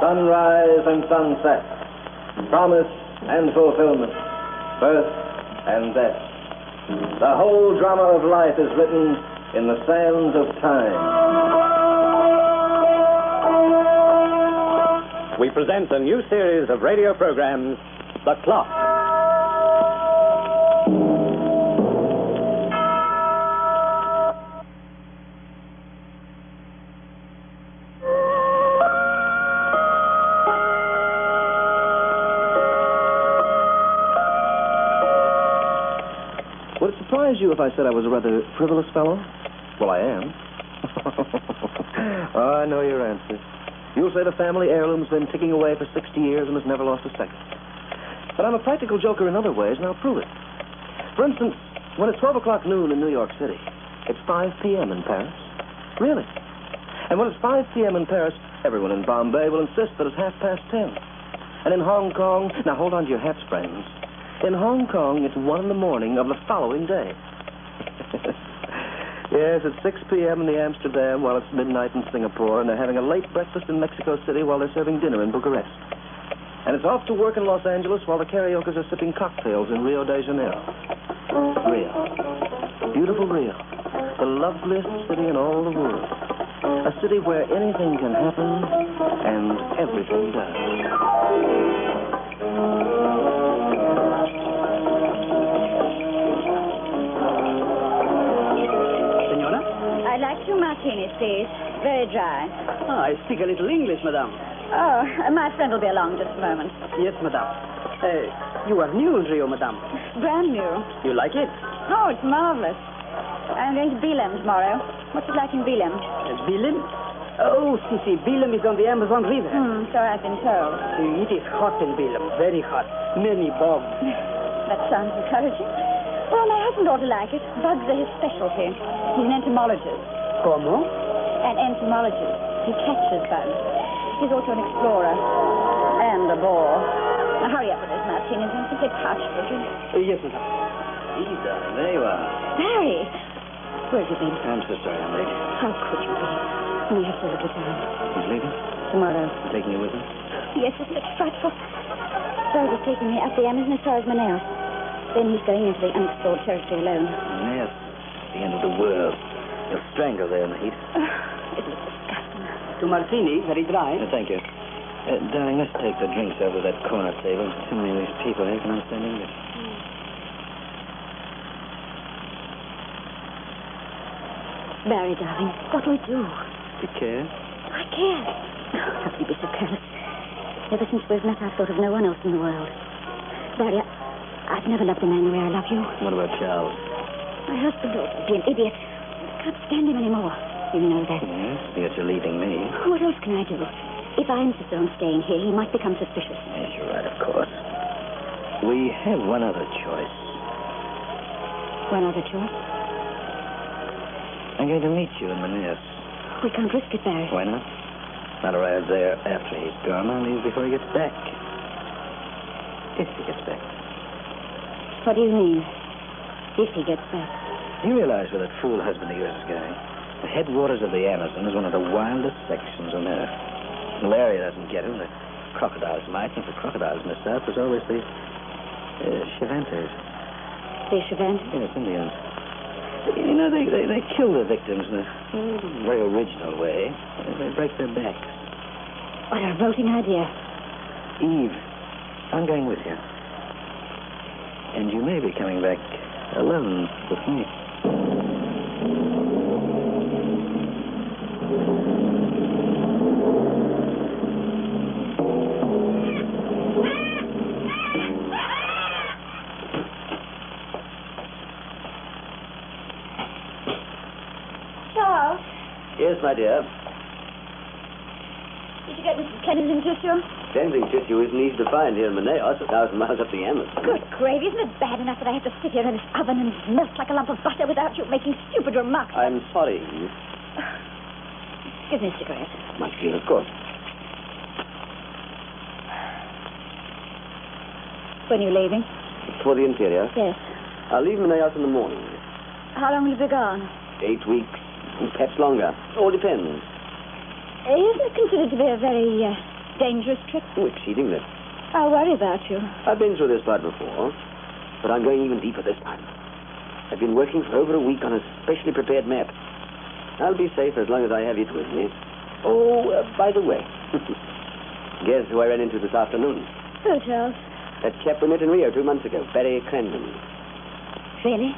sunrise and sunset, promise and fulfillment, birth and death. The whole drama of life is written in the sands of time. We present a new series of radio programs, The Clock. Would it surprise you if I said I was a rather frivolous fellow? Well, I am. Oh, I know your answer. You'll say the family heirloom's been ticking away for 60 years and has never lost a second. But I'm a practical joker in other ways, and I'll prove it. For instance, when it's 12 o'clock noon in New York City, it's 5 p.m. in Paris. Really. And when it's 5 p.m. in Paris, everyone in Bombay will insist that it's 10:30. And in Hong Kong, now hold on to your hats, friends. In Hong Kong, it's 1 in the morning of the following day. Yes, it's 6 p.m. in Amsterdam while it's midnight in Singapore, and they're having a late breakfast in Mexico City while they're serving dinner in Bucharest. And it's off to work in Los Angeles while the karaokers are sipping cocktails in Rio de Janeiro. Rio. Beautiful Rio. The loveliest city in all the world. A city where anything can happen and everything does. I'd like 2 martinis, please. Very dry. Ah, I speak a little English, madame. Oh, my friend will be along just a moment. Yes, madame. You are new in Rio, madame. Brand new. You like it? Oh, it's marvelous. I'm going to Belem tomorrow. What's it like in Belem? Belem? Oh, see, Belem is on the Amazon River. So I've been told. It is hot in Belem, very hot. Many bugs. That sounds encouraging. Well, my husband ought to like it. Bugs are his specialty. He's an entomologist. Como? An entomologist. He catches bugs. He's also an explorer. And a bore. Now, hurry up with those martinis. I'm simply parched for you. Yes, madame. Easy, darling. There you are. Barry! Where have you been? I'm so sorry I'm late. How could you be? We have so little time. He's leaving? Tomorrow. I'm taking you with him? Yes, isn't it frightful? Barry's taking me up the Amazon as far as Manaus. Then he's going into the unexplored territory alone. Yes. The end of the world. You'll strangle there in the heat. Isn't it disgusting? 2 martini, very dry. Thank you. Darling, let's take the drinks over that corner table. Too many of these people here can understand English. Barry, darling, what do we do? Do you care? I care. How can you be so careless? Ever since we've met, I've thought of no one else in the world. Barry, I've never loved a man the way I love you. What about Charles? My husband ought to be an idiot. I can't stand him anymore. You know that. Yes, because you're leaving me. What else can I do? If I insist on staying here, he might become suspicious. Yes, you're right, of course. We have one other choice. One other choice? I'm going to meet you in Manaus. We can't risk it, Barry. Why not? I'll arrive there after he's gone. I'll leave before he gets back. If he gets back. What do you mean, if he gets back? You realize where that fool husband of yours is going? The headwaters of the Amazon is one of the wildest sections on Earth. Malaria doesn't get him. The crocodiles might. And the crocodiles in the south was always the Chivantes. The Chivantes? Yes, Indians. You know, they kill their victims in a very original way. They break their backs. What a revolting idea. Eve, I'm going with you. And you may be coming back alone with me. Charles? Yes, my dear. Did you get Mrs. Kennington tissue? Tending tissue isn't easy to find here in Manaus, 1,000 miles up the Amazon. Good gravy. Isn't it bad enough that I have to sit here in this oven and melt like a lump of butter without you making stupid remarks? I'm sorry. Give me a cigarette. Much deal, of course. When are you leaving? For the interior? Yes. I'll leave Manaus in the morning. How long will you be gone? 8 weeks, perhaps longer. All depends. Isn't it considered to be a very Dangerous trip? Oh, exceedingly. I'll worry about you. I've been through this part before, but I'm going even deeper this time. I've been working for over a week on a specially prepared map. I'll be safe as long as I have it with me. Oh, by the way, guess who I ran into this afternoon? Who, Charles? That chap we met in Rio 2 months ago, Barry Crandon. Really?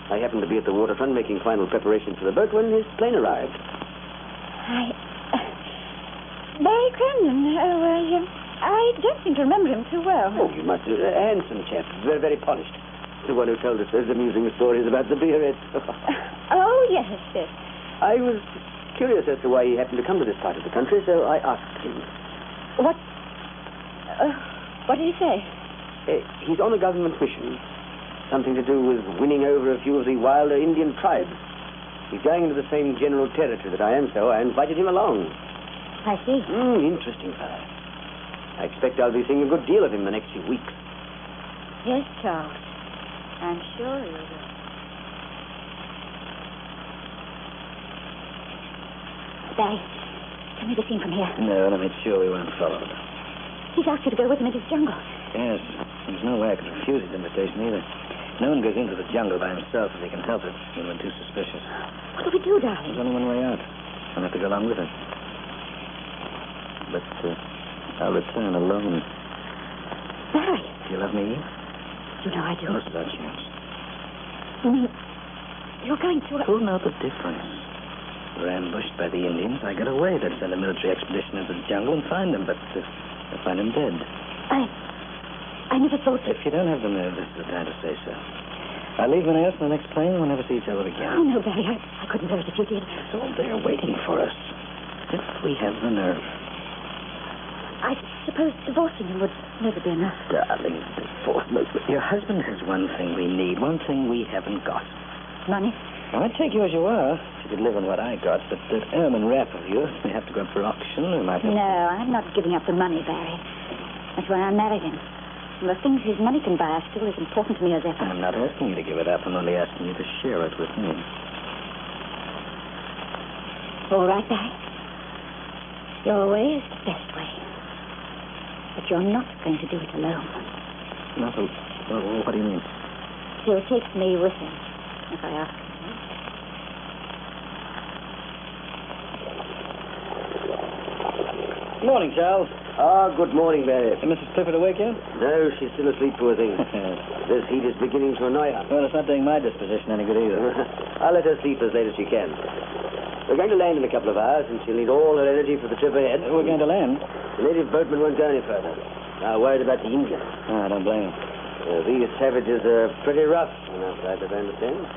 I happened to be at the waterfront making final preparations for the boat when his plane arrived. Barry Crandon. I don't seem to remember him too well. Oh, you must. A handsome chap, very, very polished. The one who told us those amusing stories about the beerets. Oh, yes. I was curious as to why he happened to come to this part of the country, so I asked him. What did he say? He's on a government mission. Something to do with winning over a few of the wilder Indian tribes. He's going into the same general territory that I am, so I invited him along. I see. Interesting fellow. I expect I'll be seeing a good deal of him the next few weeks. Yes, Charles. I'm sure you will. Barry, can we be seen from here? No, let me make sure we weren't followed. He's asked you to go with him into his jungle. Yes, there's no way I could refuse his invitation either. No one goes into the jungle by himself if he can help it, even when too suspicious. What do we do, darling? There's only one way out. I'll have to go along with him. But I'll return alone. Barry. Do you love me? You know I do. What's that chance? You mean you're going to... Who'll know the difference? We're ambushed by the Indians. I get away. They'd send a military expedition into the jungle and find them, but they'll find him dead. I never thought that... If you don't have the nerve, this is the time to say so. I'll leave when I on the next plane. We'll never see each other again. Oh, no, Barry. I couldn't bear it if you did. It's all there waiting for us. If we have the nerve. I suppose divorcing him would never be enough. Darling, divorce. Your husband has one thing we need, one thing we haven't got. Money? I'd take you as you are, if you could live on what I got, but that ermine wrap of yours may have to go up for auction. We might have No, I'm not giving up the money, Barry. That's why I married him. And the things his money can buy are still as important to me as ever. I'm not asking you to give it up. I'm only asking you to share it with me. All right, Barry. Your way is the best way. But you're not going to do it alone. Not a... Well, what do you mean? He'll take me with him, if I ask him. Morning, Charles. Good morning, Barry. Is Mrs. Clifford awake yet? No, she's still asleep, poor thing. This heat is beginning to annoy her. Well, it's not doing my disposition any good either. I'll let her sleep as late as she can. We're going to land in a couple of hours, and she'll need all her energy for the trip ahead. We're going to land? The native boatmen won't go any further. Now, worried about the Indians. Oh, I don't blame them. These savages are pretty rough on our side, as I understand.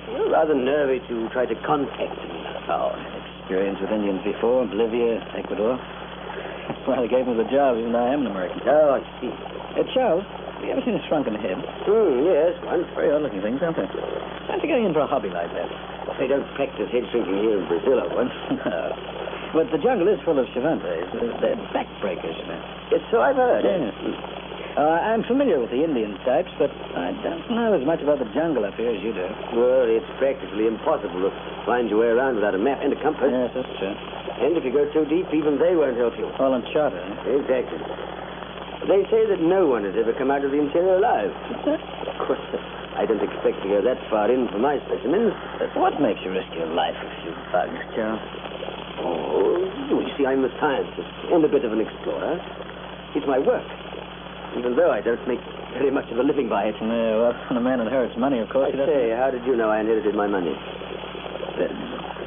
We're rather nervy to try to contact them. Oh, I've experience with Indians before, Bolivia, Ecuador. That's why they gave me the job, even though I am an American. Oh, I see. Charles, have you ever seen a shrunken head? Yes, once. Very odd-looking things, aren't they? Fancy going in for a hobby like that. Well, they don't practice head shrinking here in Brazil, I once. No. But the jungle is full of Cervantes. They're backbreakers, you know. Yes, so I've heard. Yes. I'm familiar with the Indian types, but I don't know as much about the jungle up here as you do. Well, it's practically impossible to find your way around without a map and a compass. Yes, that's true. And if you go too deep, even they won't help you. All on charter, eh? Exactly. They say that no one has ever come out of the interior alive. Of course, I don't expect to go that far in for my specimens. What makes you risk your life for a few bugs, Charles? Oh, you see, I'm a scientist and a bit of an explorer. It's my work. Even though I don't make very much of a living by it. No, well, when a man inherits money, of course, I say, how did you know I inherited my money?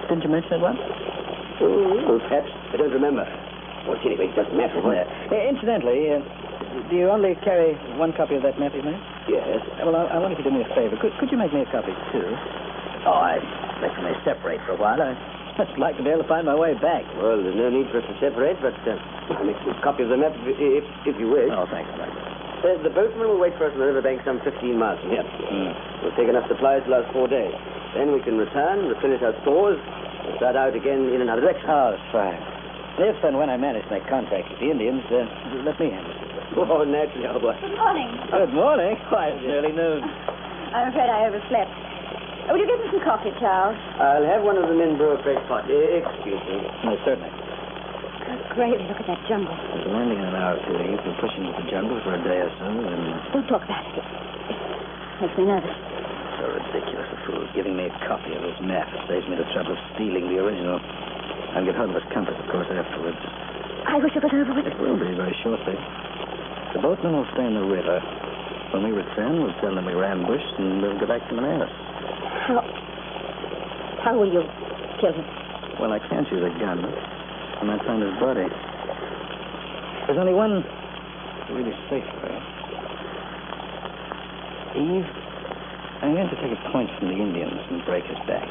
Didn't you mention it once? Oh, perhaps. I don't remember. Well, anyway, it doesn't matter. Incidentally, do you only carry one copy of that map you made? Yes. Well, I wonder if you do me a favor. Could you make me a copy, too? Oh, I reckon they separate for a while. I'd like to be able to find my way back. Well, there's no need for us to separate, but I'll make a copy of the map if you wish. Oh, thanks. The boatman will wait for us on the riverbank some 15 miles from here. We'll take enough supplies to last 4 days. Then we can return, replenish our stores, and start out again in another direction. Oh, that's fine. If and when I manage to make contact with the Indians, let me handle it. Oh, naturally, old boy. Good morning. Good morning. Why, it's nearly noon. I'm afraid I overslept. Will you get me some coffee, Charles? I'll have one of the men brew a fresh pot. Excuse me. No, certainly. gravy. Look at that jungle. We're landing in an hour or two. You've been pushing into the jungle for a day or so, and... Don't talk about it. It makes me nervous. So ridiculous. A fool's giving me a copy of his map. It saves me the trouble of stealing the original. I'll get hold of his compass, of course, afterwards. I wish it was over with. It will be very shortly. The boatmen will stay in the river. When we return, we'll tell them we were ambushed, and we'll go back to Manassas. How will you kill him? Well, I can't use a gun. I might find his body. There's only one really safe way. Eve, I'm going to take a point from the Indians and break his back.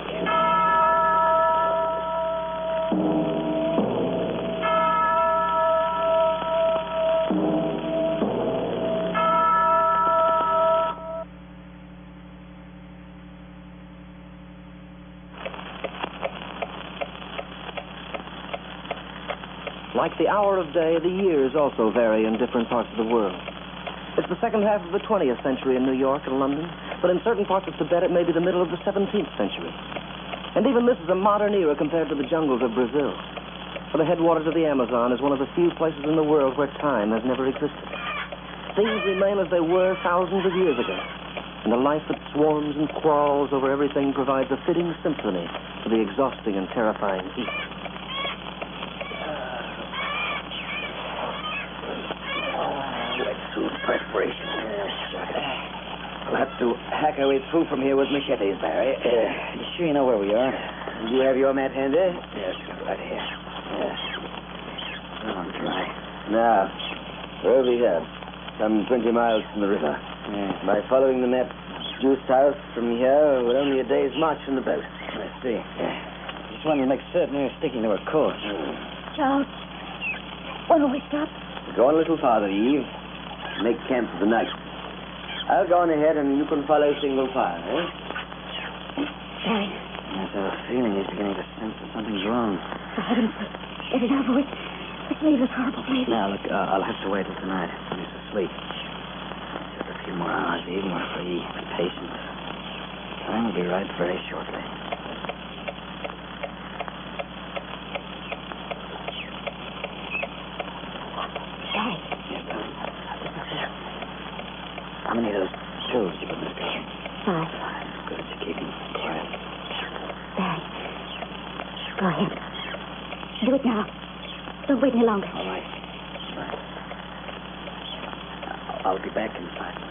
Like the hour of day, the years also vary in different parts of the world. It's the second half of the 20th century in New York and London, but in certain parts of Tibet it may be the middle of the 17th century. And even this is a modern era compared to the jungles of Brazil. For the headwaters of the Amazon is one of the few places in the world where time has never existed. Things remain as they were thousands of years ago, and the life that swarms and crawls over everything provides a fitting symphony for the exhausting and terrifying heat. Perspiration. We'll have to hack our way through from here with machetes, Barry. You sure you know where we are? Do you have your map handy? Yes, right here. Yes. Oh, I'm dry. Now, where are we here? Some 20 miles from the river. By following the map due south from here, we're only a day's march from the boat. I see. Just wanted to make certain we were sticking to our course. Charles, when will we stop? Go on a little farther, Eve. Make camp for the night. I'll go on ahead and you can follow single file, eh? Barry. Yes, I have a feeling he's beginning to sense that something's wrong. For heaven's sake, get it over with. Let's leave this horrible place. Now, look, I'll have to wait till tonight. He's asleep. Just a few more hours, Eve. We're free. Be patient. Time will be right very shortly. Barry. Yes, darling. How many of those tools did you put in this car? 5. Good. You keep him quiet. Barry. Go ahead. Do it now. Don't wait any longer. All right. I'll be back in 5 minutes.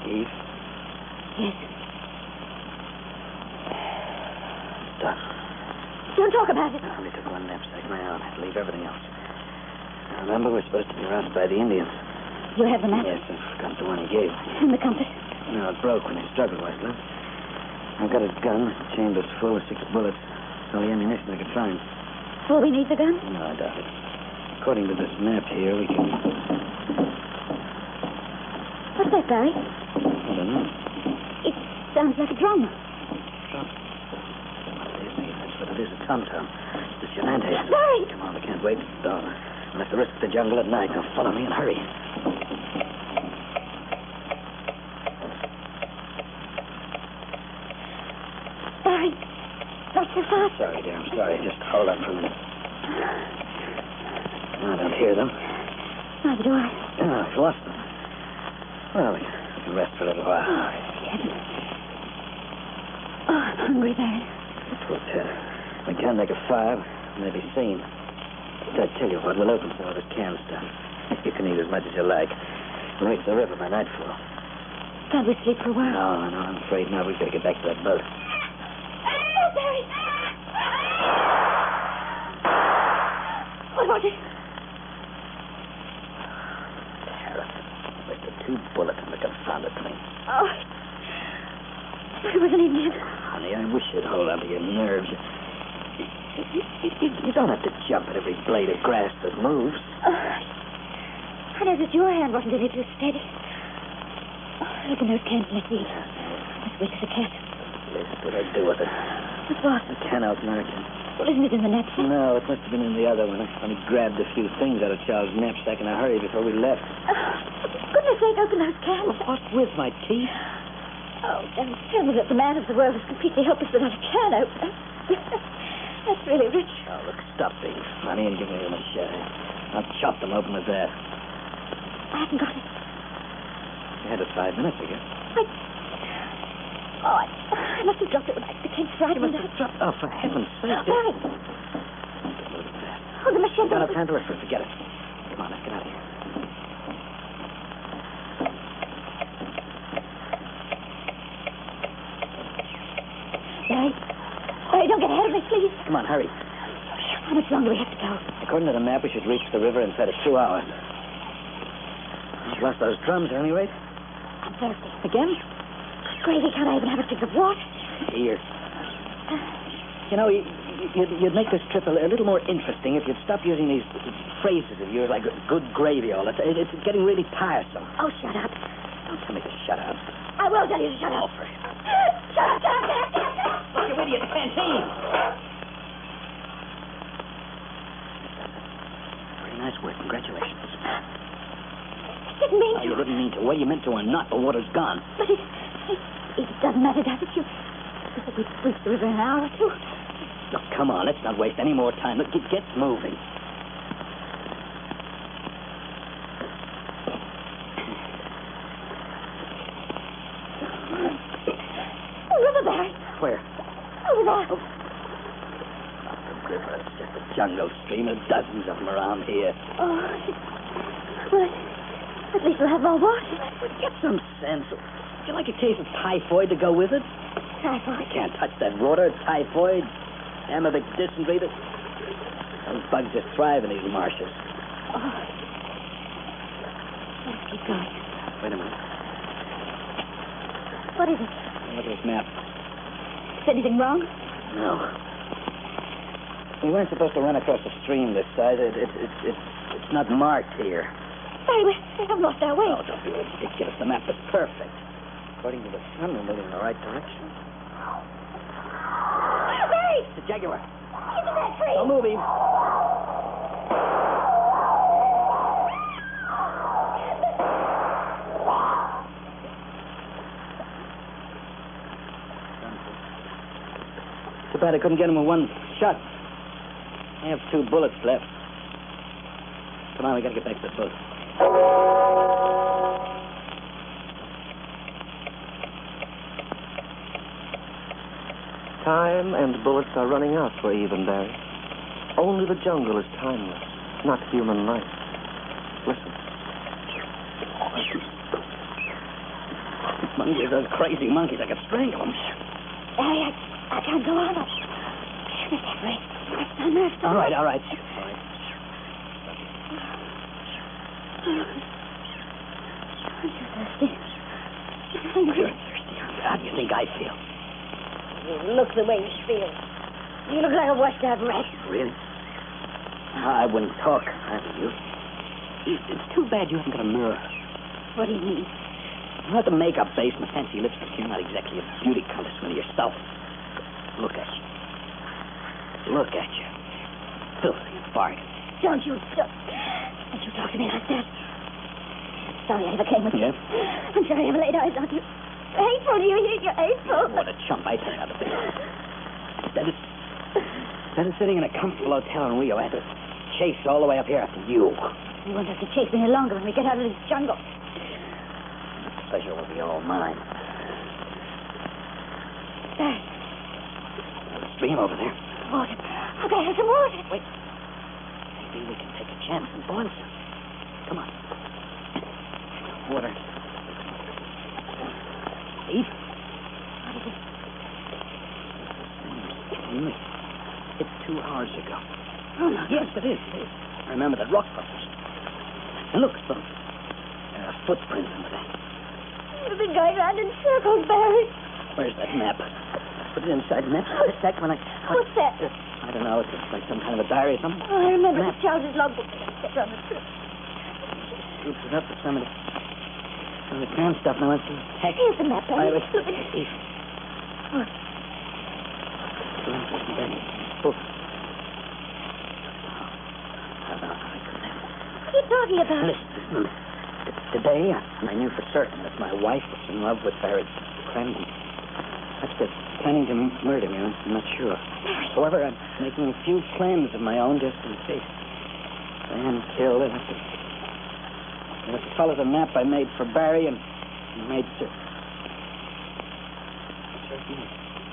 Eve? Yes. Done. Don't talk about it. I only took one knapsack. Now I'll have to leave everything else. Now, remember, we're supposed to be routed by the Indians. You have the map? Yes, I've got the one he gave. And the compass? No, it broke when he struggled with it. I've got his gun. The chamber's full of 6 bullets. It's all the ammunition I could find. Will we need the gun? No, I doubt it. According to this map here, we can... What's that, Barry? I don't know. It sounds like a drum. That's what it is, a tom-tom. The shenanigans. Barry! Come on, we can't wait. No, we'll have to risk the jungle at night. Now, follow me and hurry. Barry, not so fast. Sorry, dear, I'm sorry. Just hold on for a minute. I don't hear them. Neither do I. No, I've lost them. Well, we can rest for a little while. Oh, heaven. Oh, I'm hungry, Barry. We can't make a fire. We may be seen. I tell you what, we'll open some of this canned stuff. You can eat as much as you like. We'll reach the river by nightfall. Can't we sleep for a while? No, I'm afraid not. We've got to get back to that boat. Oh, Barry! What was it? With the 2 bullets in the confounded thing. Oh, it was an Indian. Honey, I wish you'd hold on to your nerves. You don't have to jump at every blade of grass that moves. I noticed your hand wasn't any too steady. Oh, look, a nose can let me. As weak as a cat. Yes, what I do with it? What was? The can opener. Well, isn't it in the knapsack? No, it must have been in the other one. I only grabbed a few things out of Charles' knapsack in a hurry before we left. For goodness sake, open those cans. Well, what with my teeth? Oh, don't tell me that the man of the world is completely helpless without a can opener. That's really rich. Oh, look, stop being funny and give me a machete. I'll chop them open with that. I haven't got it. You had it 5 minutes ago. I must have dropped it when I became frightened. You must have dropped... Oh, for heaven's sake. Right. Oh, the machete. Not enough time to rush for it. Forget it. Come on, let's get out of here. Barry, don't get ahead of me, please. Come on, hurry. How much longer do we have to go? According to the map, we should reach the river inside of 2 hours. We've lost those drums, at any rate. I'm thirsty. Again? Gravy, can't I even have a drink of water? Here. You know, you'd make this trip a little more interesting if you'd stop using these phrases of yours like good gravy all the time. It's getting really tiresome. Oh, shut up. Don't tell me to shut up. I will tell you to shut up. Alfred. Shut up. Look, you're idiot. Canteen. Very nice work. Congratulations. I didn't mean to. You didn't mean to. Well, you meant to or not. The water's gone. But it doesn't matter, does it? You said we'd reach the river in an hour or two. Look, come on. Let's not waste any more time. Look, get moving. River, Barry. Where? Over there. Oh. Not the river. It's just a jungle stream. There's dozens of them around here. Oh, well, at least we'll have more water. But get some sense. Would you like a case of typhoid to go with it? Typhoid. You can't touch that water. Typhoid, amoebic dysentery. Some bugs just thrive in these marshes. Oh. Let's keep going. Wait a minute. What is it? Look at this map. Is anything wrong? No. We weren't supposed to run across the stream this side. It's not marked here. Barry, we haven't lost our way. Oh, don't be ridiculous. The map is perfect. According to the sun, we're moving in the right direction. Barry! It's a jaguar. He's in that tree. Don't move him. Too bad I couldn't get him with one shot. I have 2 bullets left. Come on, we gotta get back to the boat. Time and bullets are running out for Even, Barry. Only the jungle is timeless, not human life. Listen. Monkeys, those crazy monkeys, I could strangle them. Barry, I can't go on. Miss Henry, I'm nervous. All right. I'm too thirsty. I'm hungry. You're thirsty. How do you think I feel? You look the way you feel. You look like a washed-out rat. Really? I wouldn't talk if I were you. It's too bad you haven't got a mirror. What do you mean? Not the makeup base and the fancy lipstick. You're not exactly a beauty contest winner yourself. Look at you. Look at you. Filthy and bargain. Don't you talk to me like that. Sorry I ever came with you. Yeah? I'm sorry I ever laid eyes on you. Hateful, do you hear? You're hateful. What a chump I turned out to be. Instead of sitting in a comfortable hotel in Rio, I had to chase all the way up here after you. You won't have to chase me any longer when we get out of this jungle. The pleasure will be all mine. There. There's a stream over there. Water. I'll get her some water. Wait. Maybe we can take a chance and boil some. Come on. Water. Eve? What is it? It's 2 hours ago. Oh, no. Yes, it is. Remember the rock puffers. And look, there are footprints in there. You've been going round in circles, Barry. Where's that map? Put it inside the map. What's that when I... What's that? I don't know. It's like some kind of a diary or something. Oh, I remember Map. Charles's logbook. Set on the trip. scoops it up with some of the cram stuff. Now, let's see. Heck. Here's the map, Benny. Look at it. this. Oh. Oh. What are you talking about? Listen. Today, I knew for certain that my wife was in love with Barry Crandon. That's just planning to murder me. I'm not sure. However, I'm making a few claims of my own just in case. I am killed. I have to follow the map I made for Barry and made certain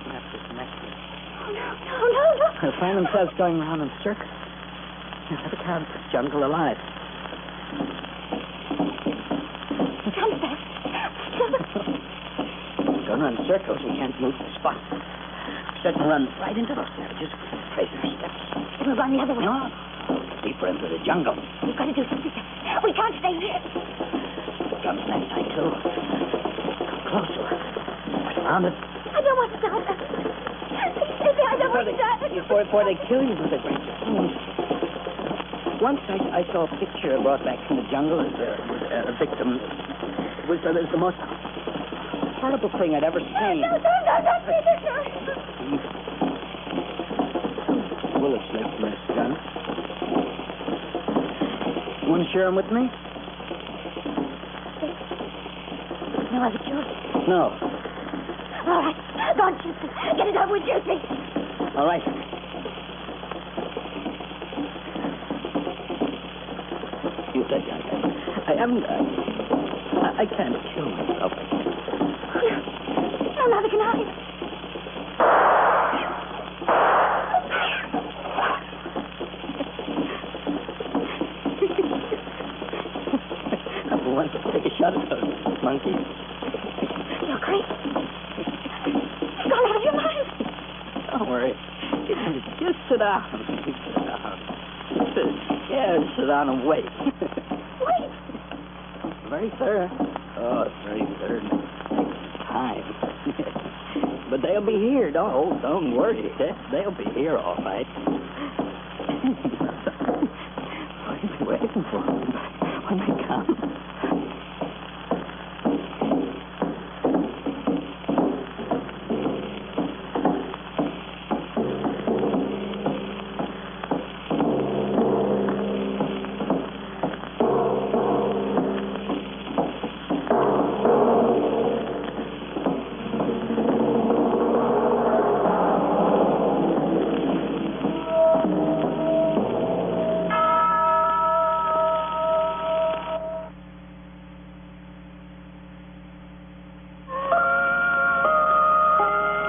map was connected. No. They'll find themselves going around in circles. They'll never carry this jungle alive. Come back. Don't run circles. We can't move the spot. Certain run right into those savages. Trace their steps. We'll run the other way. No. Deeper into the jungle. We've got to do something. We can't stay here. Drums that side, too. Come closer. We're surrounded. I don't want to die. I don't want to die. Before they kill you with a great Once I saw a picture brought back from the jungle as a victim. It was the most horrible thing I'd ever seen. No, Peter, no. Bullets left from this gun. You want to share them with me? No other choice. No. All right. Go on, shoot them. Get it over with, Juicy. All right. You said I haven't. I can't kill myself. No, neither can I. I want to take a shot at those monkeys. You're crazy. It's gone out of your mind. Don't worry. Just sit down. Sit down and wait. Wait. Very thorough. Oh, it's very thorough. Takes time. But they'll be here. Don't worry. They'll be here all right. What are you waiting for? When they come.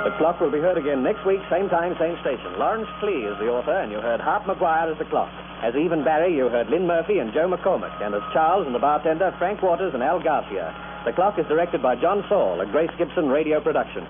The Clock will be heard again next week, same time, same station. Lawrence Clee is the author, and you heard Hart McGuire as the Clock. As Eve and Barry, you heard Lynn Murphy and Joe McCormick, and as Charles and the bartender, Frank Waters and Al Garcia. The Clock is directed by John Saul, a Grace Gibson radio production.